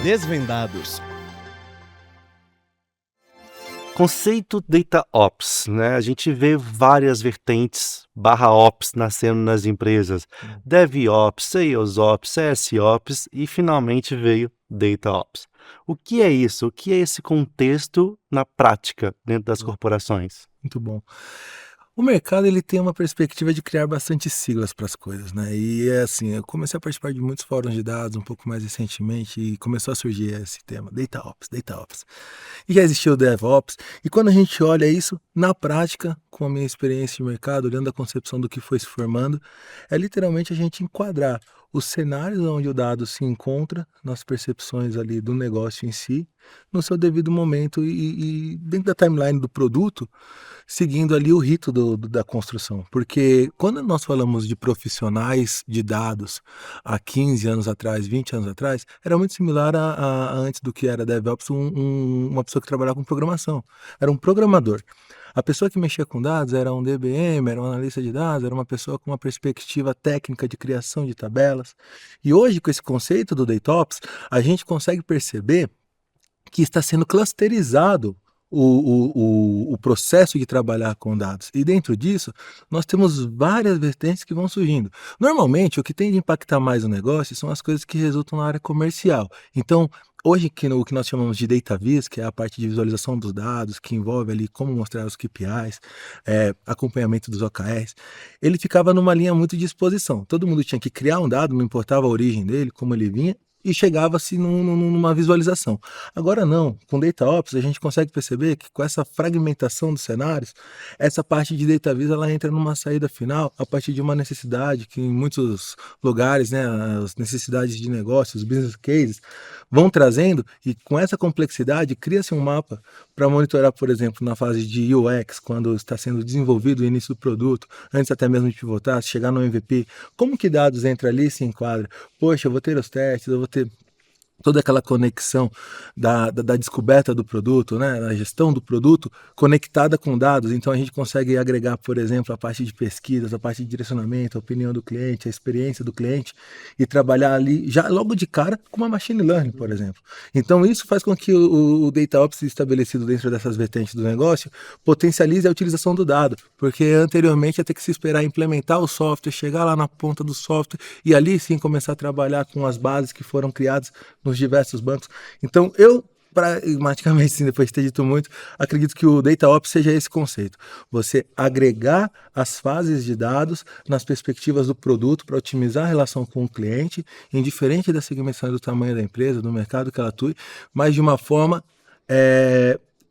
Desvendados. Conceito Data Ops, né? A gente vê várias vertentes /Ops nascendo nas empresas. DevOps, SalesOps, SSOps e finalmente veio Data Ops. O que é isso? O que é esse contexto na prática dentro das corporações? Muito bom. O mercado ele tem uma perspectiva de criar bastante siglas para as coisas, né? E é assim, eu comecei a participar de muitos fóruns de dados um pouco mais recentemente e começou a surgir esse tema, Data Ops, Data Ops. E já existiu o DevOps. E quando a gente olha isso na prática, com a minha experiência de mercado, olhando a concepção do que foi se formando, é literalmente a gente enquadrar os cenários onde o dado se encontra, nas percepções ali do negócio em si, no seu devido momento e dentro da timeline do produto, seguindo ali o rito da construção. Porque quando nós falamos de profissionais de dados há 15 anos atrás, 20 anos atrás, era muito similar a antes do que era DevOps, uma pessoa que trabalhava com programação. Era um programador. A pessoa que mexia com dados era um DBM, era um analista de dados, era uma pessoa com uma perspectiva técnica de criação de tabelas. E hoje, com esse conceito do DataOps, a gente consegue perceber que está sendo clusterizado o processo de trabalhar com dados. E dentro disso, nós temos várias vertentes que vão surgindo. Normalmente, o que tende a impactar mais o negócio são as coisas que resultam na área comercial. Então, hoje, o que nós chamamos de data vis, que é a parte de visualização dos dados, que envolve ali como mostrar os KPIs, acompanhamento dos OKRs, ele ficava numa linha muito de exposição. Todo mundo tinha que criar um dado, não importava a origem dele, como ele vinha, e chegava-se numa visualização. Agora não, com DataOps a gente consegue perceber que com essa fragmentação dos cenários, essa parte de Data Vis ela entra numa saída final a partir de uma necessidade que em muitos lugares, né, as necessidades de negócios, os business cases, vão trazendo e com essa complexidade cria-se um mapa para monitorar, por exemplo, na fase de UX, quando está sendo desenvolvido o início do produto, antes até mesmo de pivotar, chegar no MVP, como que dados entra ali e se enquadra? Poxa, eu vou ter os testes, eu vou ter toda aquela conexão da descoberta do produto, né, da gestão do produto conectada com dados. Então a gente consegue agregar, por exemplo, a parte de pesquisas, a parte de direcionamento, a opinião do cliente, a experiência do cliente e trabalhar ali já logo de cara com uma machine learning, por exemplo. Então isso faz com que o DataOps estabelecido dentro dessas vertentes do negócio potencialize a utilização do dado, porque anteriormente ia ter que se esperar implementar o software, chegar lá na ponta do software e ali sim começar a trabalhar com as bases que foram criadas nos diversos bancos. Então, eu, pragmaticamente, sim, depois de ter dito muito, acredito que o DataOps seja esse conceito. Você agregar as fases de dados nas perspectivas do produto para otimizar a relação com o cliente, indiferente da segmentação do tamanho da empresa, do mercado que ela atue, mas de uma forma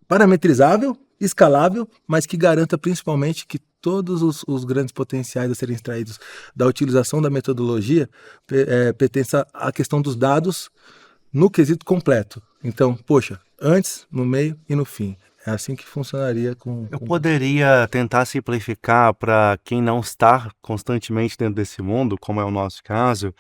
parametrizável, escalável, mas que garanta principalmente que todos os grandes potenciais a serem extraídos da utilização da metodologia pertença à questão dos dados no quesito completo. Então, poxa, antes, no meio e no fim. É assim que funcionaria com... Eu poderia tentar simplificar para quem não está constantemente dentro desse mundo, como é o nosso caso,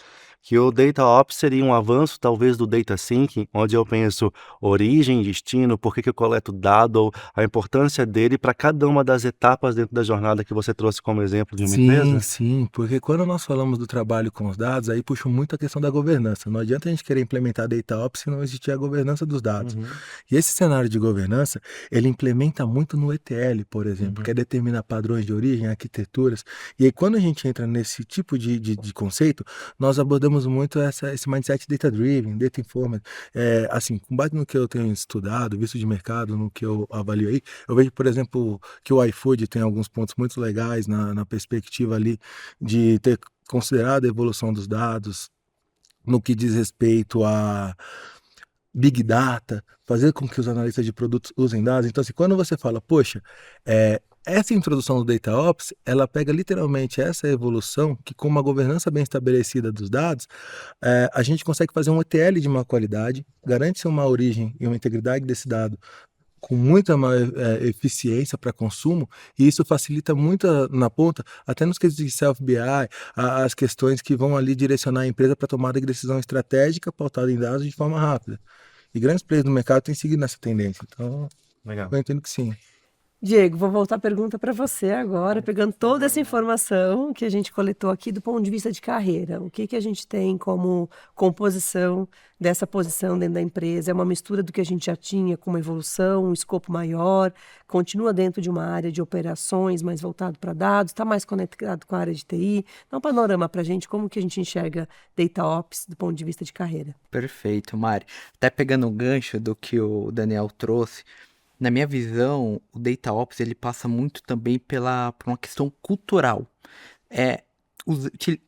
que o DataOps seria um avanço talvez do Data Thinking, onde eu penso origem, destino, por que eu coleto dado, a importância dele para cada uma das etapas dentro da jornada que você trouxe como exemplo de uma empresa? Sim, porque quando nós falamos do trabalho com os dados, aí puxa muito a questão da governança. Não adianta a gente querer implementar DataOps se não existir a governança dos dados. E esse cenário de governança, ele implementa muito no ETL, por exemplo, que é determinar padrões de origem, arquiteturas. E aí quando a gente entra nesse tipo de conceito, nós abordamos muito esse mindset data-driven, data-informed. Assim, com base no que eu tenho estudado, visto de mercado, no que eu avalio aí, eu vejo, por exemplo, que o iFood tem alguns pontos muito legais na perspectiva ali de ter considerado a evolução dos dados, no que diz respeito a Big Data, fazer com que os analistas de produtos usem dados. Então, assim, quando você fala, poxa, essa introdução do DataOps, ela pega literalmente essa evolução que com uma governança bem estabelecida dos dados, a gente consegue fazer um ETL de uma qualidade, garante-se uma origem e uma integridade desse dado com muita eficiência para consumo, e isso facilita muito na ponta, até nos quesitos de self-BI, as questões que vão ali direcionar a empresa para tomada de decisão estratégica pautada em dados de forma rápida. E grandes players do mercado têm seguido nessa tendência, então Legal. eu entendo que sim. Diego, vou voltar a pergunta para você agora, pegando toda essa informação que a gente coletou aqui do ponto de vista de carreira. O que que a gente tem como composição dessa posição dentro da empresa? É uma mistura do que a gente já tinha com uma evolução, um escopo maior, continua dentro de uma área de operações mais voltado para dados, está mais conectado com a área de TI? Dá um panorama para a gente, como que a gente enxerga Data Ops do ponto de vista de carreira. Perfeito, Mari. Até pegando o gancho do que o Daniel trouxe, na minha visão, o Data Ops ele passa muito também por uma questão cultural. É,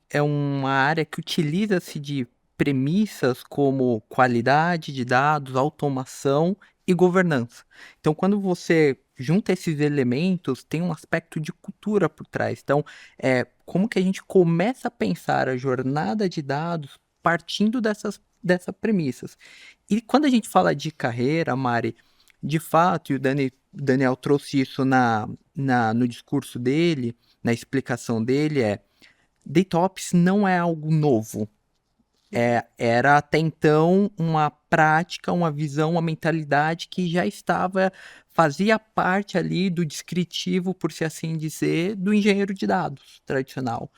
é uma área que utiliza-se de premissas como qualidade de dados, automação e governança. Então, quando você junta esses elementos, tem um aspecto de cultura por trás. Então, como que a gente começa a pensar a jornada de dados partindo dessas premissas. E quando a gente fala de carreira, Mari, de fato, e o Daniel trouxe isso no discurso dele, na explicação dele, Data Ops não é algo novo. Era até então uma prática, uma visão, uma mentalidade que já fazia parte ali do descritivo, por se assim dizer, do engenheiro de dados tradicional.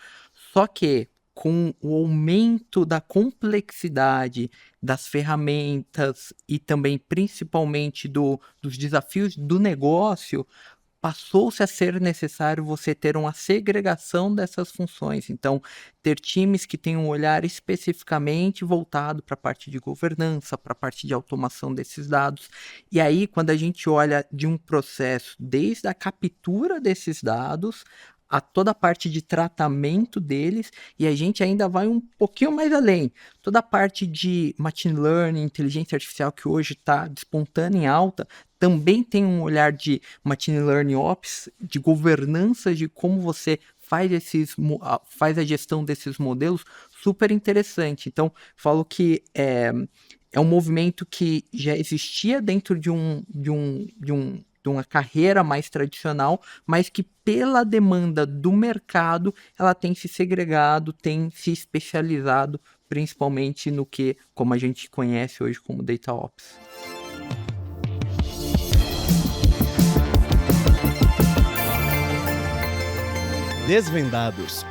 Só que com o aumento da complexidade das ferramentas e também principalmente dos desafios do negócio, passou-se a ser necessário você ter uma segregação dessas funções. Então, ter times que tenham um olhar especificamente voltado para a parte de governança, para a parte de automação desses dados. E aí, quando a gente olha de um processo desde a captura desses dados a toda a parte de tratamento deles, e a gente ainda vai um pouquinho mais além. Toda a parte de machine learning, inteligência artificial, que hoje está despontando em alta, também tem um olhar de machine learning ops, de governança, de como você faz a gestão desses modelos, super interessante. Então, falo que é um movimento que já existia dentro de uma carreira mais tradicional, mas que pela demanda do mercado, ela tem se segregado, tem se especializado, principalmente no que, como a gente conhece hoje como Data Ops. Desvendados,